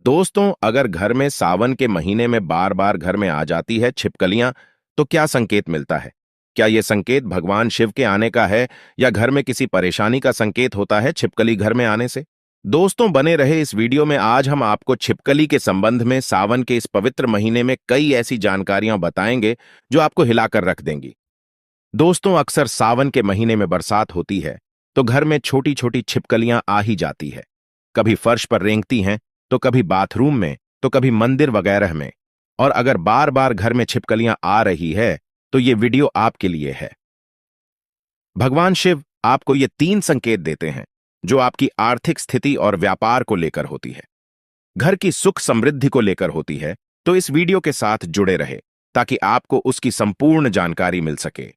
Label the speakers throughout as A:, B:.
A: दोस्तों, अगर घर में सावन के महीने में बार बार घर में आ जाती है छिपकलियां, तो क्या संकेत मिलता है? क्या यह संकेत भगवान शिव के आने का है या घर में किसी परेशानी का संकेत होता है छिपकली घर में आने से? दोस्तों, बने रहे इस वीडियो में। आज हम आपको छिपकली के संबंध में सावन के इस पवित्र महीने में कई ऐसी जानकारियां बताएंगे जो आपको हिलाकर रख देंगी। दोस्तों, अक्सर सावन के महीने में बरसात होती है तो घर में छोटी छोटी छिपकलियां आ ही जाती है। कभी फर्श पर रेंगती हैं, तो कभी बाथरूम में, तो कभी मंदिर वगैरह में। और अगर बार बार घर में छिपकलियां आ रही है तो ये वीडियो आपके लिए है। भगवान शिव आपको ये 3 संकेत देते हैं जो आपकी आर्थिक स्थिति और व्यापार को लेकर होती है, घर की सुख समृद्धि को लेकर होती है। तो इस वीडियो के साथ जुड़े रहे ताकि आपको उसकी संपूर्ण जानकारी मिल सके।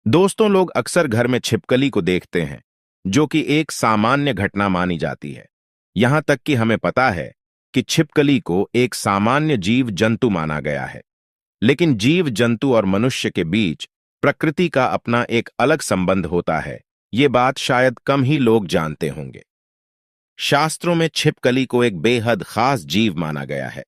A: दोस्तों, लोग अक्सर घर में छिपकली को देखते हैं, जो कि एक सामान्य घटना मानी जाती है। यहां तक कि हमें पता है कि छिपकली को एक सामान्य जीव जंतु माना गया है। लेकिन जीव जंतु और मनुष्य के बीच प्रकृति का अपना एक अलग संबंध होता है। ये बात शायद कम ही लोग जानते होंगे। शास्त्रों में छिपकली को एक बेहद खास जीव माना गया है।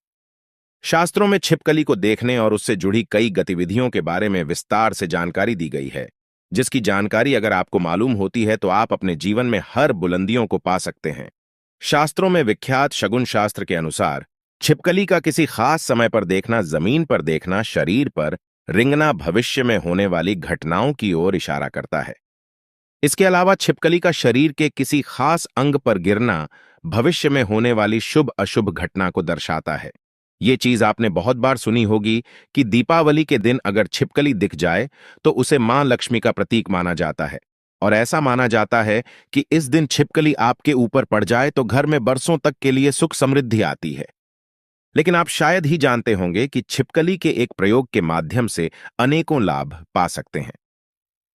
A: शास्त्रों में छिपकली को देखने और उससे जुड़ी कई गतिविधियों के बारे में विस्तार से जानकारी दी गई है, जिसकी जानकारी अगर आपको मालूम होती है तो आप अपने जीवन में हर बुलंदियों को पा सकते हैं। शास्त्रों में विख्यात शगुन शास्त्र के अनुसार छिपकली का किसी खास समय पर देखना, जमीन पर देखना, शरीर पर रिंगना भविष्य में होने वाली घटनाओं की ओर इशारा करता है। इसके अलावा छिपकली का शरीर के किसी खास अंग पर गिरना भविष्य में होने वाली शुभ अशुभ घटना को दर्शाता है। ये चीज आपने बहुत बार सुनी होगी कि दीपावली के दिन अगर छिपकली दिख जाए तो उसे मां लक्ष्मी का प्रतीक माना जाता है। और ऐसा माना जाता है कि इस दिन छिपकली आपके ऊपर पड़ जाए तो घर में बरसों तक के लिए सुख समृद्धि आती है। लेकिन आप शायद ही जानते होंगे कि छिपकली के एक प्रयोग के माध्यम से अनेकों लाभ पा सकते हैं।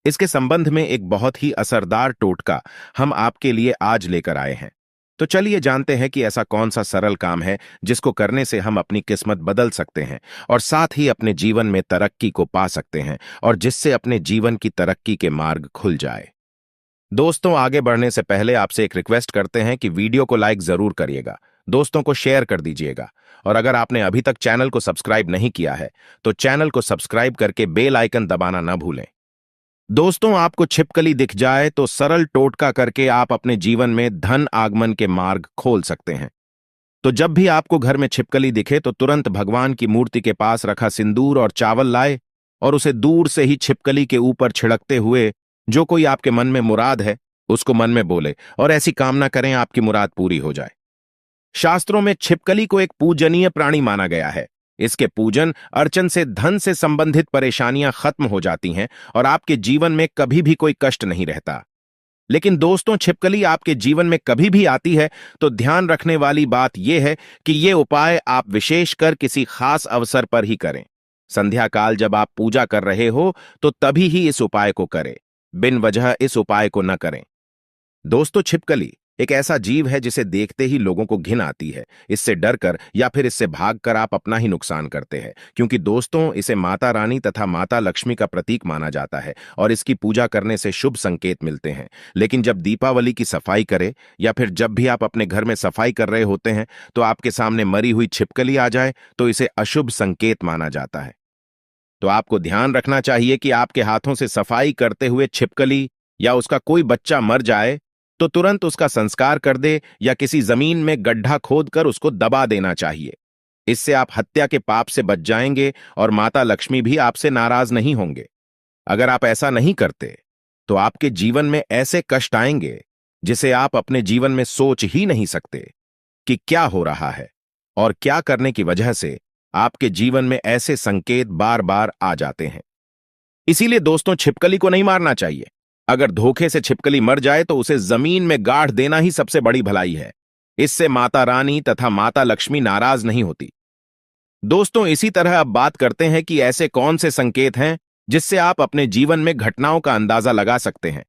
A: इसके संबंध में एक बहुत ही असरदार टोटका हम आपके लिए आज लेकर आए हैं। तो चलिए जानते हैं कि ऐसा कौन सा सरल काम है जिसको करने से हम अपनी किस्मत बदल सकते हैं और साथ ही अपने जीवन में तरक्की को पा सकते हैं और जिससे अपने जीवन की तरक्की के मार्ग खुल जाए। दोस्तों, आगे बढ़ने से पहले आपसे एक रिक्वेस्ट करते हैं कि वीडियो को लाइक जरूर करिएगा, दोस्तों को शेयर कर दीजिएगा और अगर आपने अभी तक चैनल को सब्सक्राइब नहीं किया है तो चैनल को सब्सक्राइब करके बेल आइकन दबाना न भूलें। दोस्तों, आपको छिपकली दिख जाए तो सरल टोटका करके आप अपने जीवन में धन आगमन के मार्ग खोल सकते हैं। तो जब भी आपको घर में छिपकली दिखे तो तुरंत भगवान की मूर्ति के पास रखा सिंदूर और चावल लाए और उसे दूर से ही छिपकली के ऊपर छिड़कते हुए जो कोई आपके मन में मुराद है उसको मन में बोले और ऐसी कामना करें आपकी मुराद पूरी हो जाए। शास्त्रों में छिपकली को एक पूजनीय प्राणी माना गया है। इसके पूजन अर्चन से धन से संबंधित परेशानियां खत्म हो जाती हैं और आपके जीवन में कभी भी कोई कष्ट नहीं रहता। लेकिन दोस्तों, छिपकली आपके जीवन में कभी भी आती है तो ध्यान रखने वाली बात यह है कि ये उपाय आप विशेषकर किसी खास अवसर पर ही करें। संध्या काल जब आप पूजा कर रहे हो तो तभी ही इस उपाय को करें, बिन वजह इस उपाय को न करें। दोस्तों, छिपकली एक ऐसा जीव है जिसे देखते ही लोगों को घिन आती है। इससे डरकर या फिर इससे भागकर आप अपना ही नुकसान करते हैं, क्योंकि दोस्तों, इसे माता रानी तथा माता लक्ष्मी का प्रतीक माना जाता है और इसकी पूजा करने से शुभ संकेत मिलते हैं। लेकिन जब दीपावली की सफाई करें या फिर जब भी आप अपने घर में सफाई कर रहे होते हैं तो आपके सामने मरी हुई छिपकली आ जाए तो इसे अशुभ संकेत माना जाता है। तो आपको ध्यान रखना चाहिए कि आपके हाथों से सफाई करते हुए छिपकली या उसका कोई बच्चा मर जाए तो तुरंत उसका संस्कार कर दे या किसी जमीन में गड्ढा खोदकर उसको दबा देना चाहिए। इससे आप हत्या के पाप से बच जाएंगे और माता लक्ष्मी भी आपसे नाराज नहीं होंगे। अगर आप ऐसा नहीं करते तो आपके जीवन में ऐसे कष्ट आएंगे जिसे आप अपने जीवन में सोच ही नहीं सकते कि क्या हो रहा है और क्या करने की वजह से आपके जीवन में ऐसे संकेत बार बार आ जाते हैं। इसीलिए दोस्तों, छिपकली को नहीं मारना चाहिए। अगर धोखे से छिपकली मर जाए तो उसे जमीन में गाड़ देना ही सबसे बड़ी भलाई है। इससे माता रानी तथा माता लक्ष्मी नाराज नहीं होती। दोस्तों, इसी तरह अब बात करते हैं कि ऐसे कौन से संकेत हैं जिससे आप अपने जीवन में घटनाओं का अंदाजा लगा सकते हैं।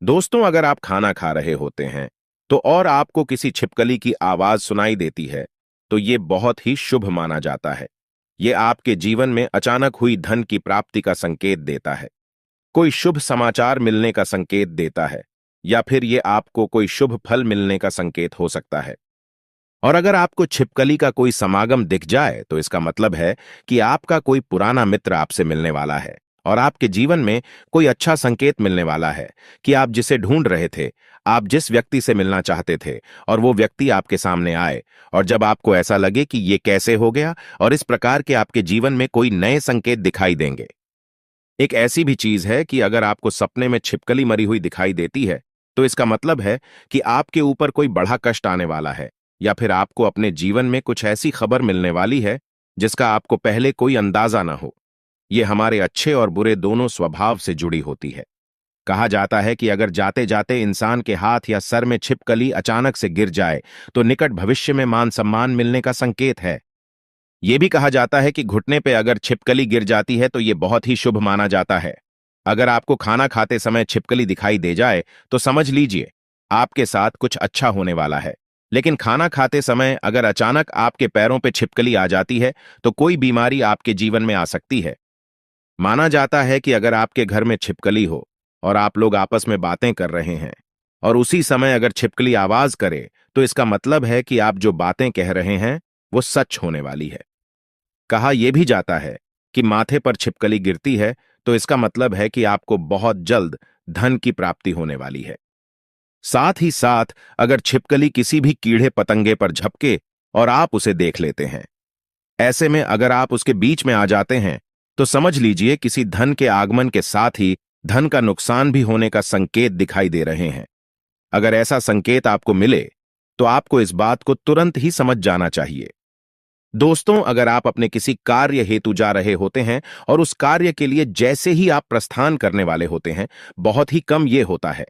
A: दोस्तों, अगर आप खाना खा रहे होते हैं तो और आपको किसी छिपकली की आवाज सुनाई देती है तो ये बहुत ही शुभ माना जाता है। ये आपके जीवन में अचानक हुई धन की प्राप्ति का संकेत देता है, कोई शुभ समाचार मिलने का संकेत देता है या फिर ये आपको कोई शुभ फल मिलने का संकेत हो सकता है। और अगर आपको छिपकली का कोई समागम दिख जाए तो इसका मतलब है कि आपका कोई पुराना मित्र आपसे मिलने वाला है और आपके जीवन में कोई अच्छा संकेत मिलने वाला है कि आप जिसे ढूंढ रहे थे, आप जिस व्यक्ति से मिलना चाहते थे, और वो व्यक्ति आपके सामने आए। और जब आपको ऐसा लगे कि ये कैसे हो गया, और इस प्रकार के आपके जीवन में कोई नए संकेत दिखाई देंगे। एक ऐसी भी चीज है कि अगर आपको सपने में छिपकली मरी हुई दिखाई देती है तो इसका मतलब है कि आपके ऊपर कोई बड़ा कष्ट आने वाला है, या फिर आपको अपने जीवन में कुछ ऐसी खबर मिलने वाली है जिसका आपको पहले कोई अंदाजा ना हो। ये हमारे अच्छे और बुरे दोनों स्वभाव से जुड़ी होती है। कहा जाता है कि अगर जाते जाते इंसान के हाथ या सर में छिपकली अचानक से गिर जाए तो निकट भविष्य में मान सम्मान मिलने का संकेत है। यह भी कहा जाता है कि घुटने पे अगर छिपकली गिर जाती है तो यह बहुत ही शुभ माना जाता है। अगर आपको खाना खाते समय छिपकली दिखाई दे जाए तो समझ लीजिए आपके साथ कुछ अच्छा होने वाला है। लेकिन खाना खाते समय अगर अचानक आपके पैरों पे छिपकली आ जाती है तो कोई बीमारी आपके जीवन में आ सकती है। माना जाता है कि अगर आपके घर में छिपकली हो और आप लोग आपस में बातें कर रहे हैं और उसी समय अगर छिपकली आवाज करे तो इसका मतलब है कि आप जो बातें कह रहे हैं वो सच होने वाली है। कहा यह भी जाता है कि माथे पर छिपकली गिरती है तो इसका मतलब है कि आपको बहुत जल्द धन की प्राप्ति होने वाली है। साथ ही साथ अगर छिपकली किसी भी कीड़े पतंगे पर झपके और आप उसे देख लेते हैं, ऐसे में अगर आप उसके बीच में आ जाते हैं तो समझ लीजिए किसी धन के आगमन के साथ ही धन का नुकसान भी होने का संकेत दिखाई दे रहे हैं। अगर ऐसा संकेत आपको मिले तो आपको इस बात को तुरंत ही समझ जाना चाहिए। दोस्तों, अगर आप अपने किसी कार्य हेतु जा रहे होते हैं और उस कार्य के लिए जैसे ही आप प्रस्थान करने वाले होते हैं, बहुत ही कम ये होता है,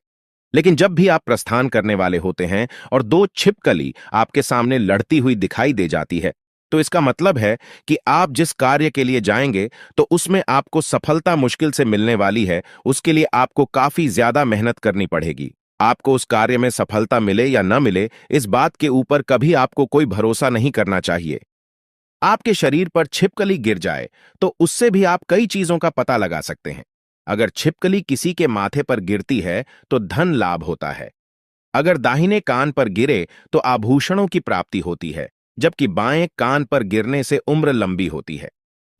A: लेकिन जब भी आप प्रस्थान करने वाले होते हैं और दो छिपकली आपके सामने लड़ती हुई दिखाई दे जाती है तो इसका मतलब है कि आप जिस कार्य के लिए जाएंगे तो उसमें आपको सफलता मुश्किल से मिलने वाली है। उसके लिए आपको काफी ज्यादा मेहनत करनी पड़ेगी। आपको उस कार्य में सफलता मिले या न मिले, इस बात के ऊपर कभी आपको कोई भरोसा नहीं करना चाहिए। आपके शरीर पर छिपकली गिर जाए तो उससे भी आप कई चीजों का पता लगा सकते हैं। अगर छिपकली किसी के माथे पर गिरती है तो धन लाभ होता है। अगर दाहिने कान पर गिरे तो आभूषणों की प्राप्ति होती है, जबकि बाएं कान पर गिरने से उम्र लंबी होती है।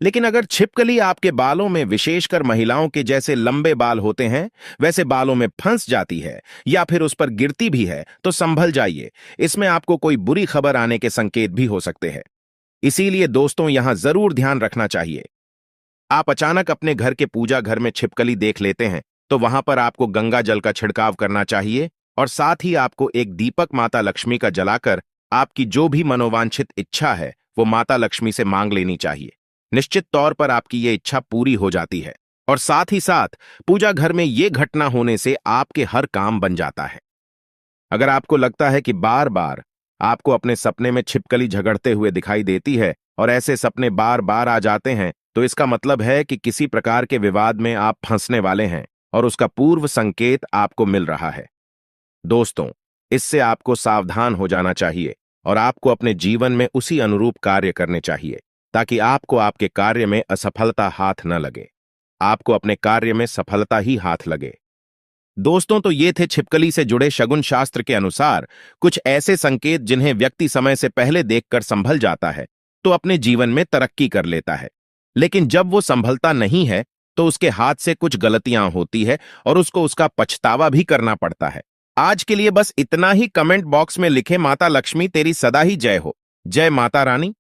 A: लेकिन अगर छिपकली आपके बालों में, विशेषकर महिलाओं के जैसे लंबे बाल होते हैं वैसे बालों में फंस जाती है या फिर उस पर गिरती भी है तो संभल जाइए, इसमें आपको कोई बुरी खबर आने के संकेत भी हो सकते हैं। इसीलिए दोस्तों, यहां जरूर ध्यान रखना चाहिए। आप अचानक अपने घर के पूजा घर में छिपकली देख लेते हैं तो वहां पर आपको गंगा जल का छिड़काव करना चाहिए और साथ ही आपको एक दीपक माता लक्ष्मी का जलाकर आपकी जो भी मनोवांछित इच्छा है वो माता लक्ष्मी से मांग लेनी चाहिए। निश्चित तौर पर आपकी ये इच्छा पूरी हो जाती है और साथ ही साथ पूजा घर में ये घटना होने से आपके हर काम बन जाता है। अगर आपको लगता है कि बार बार आपको अपने सपने में छिपकली झगड़ते हुए दिखाई देती है और ऐसे सपने बार बार आ जाते हैं तो इसका मतलब है कि किसी प्रकार के विवाद में आप फंसने वाले हैं और उसका पूर्व संकेत आपको मिल रहा है। दोस्तों, इससे आपको सावधान हो जाना चाहिए और आपको अपने जीवन में उसी अनुरूप कार्य करने चाहिए ताकि आपको आपके कार्य में असफलता हाथ न लगे, आपको अपने कार्य में सफलता ही हाथ लगे। दोस्तों, तो ये थे छिपकली से जुड़े शगुन शास्त्र के अनुसार कुछ ऐसे संकेत जिन्हें व्यक्ति समय से पहले देखकर संभल जाता है तो अपने जीवन में तरक्की कर लेता है, लेकिन जब वो संभलता नहीं है तो उसके हाथ से कुछ गलतियां होती है और उसको उसका पछतावा भी करना पड़ता है। आज के लिए बस इतना ही। कमेंट बॉक्स में लिखे माता लक्ष्मी तेरी सदा ही जय हो। जय माता रानी।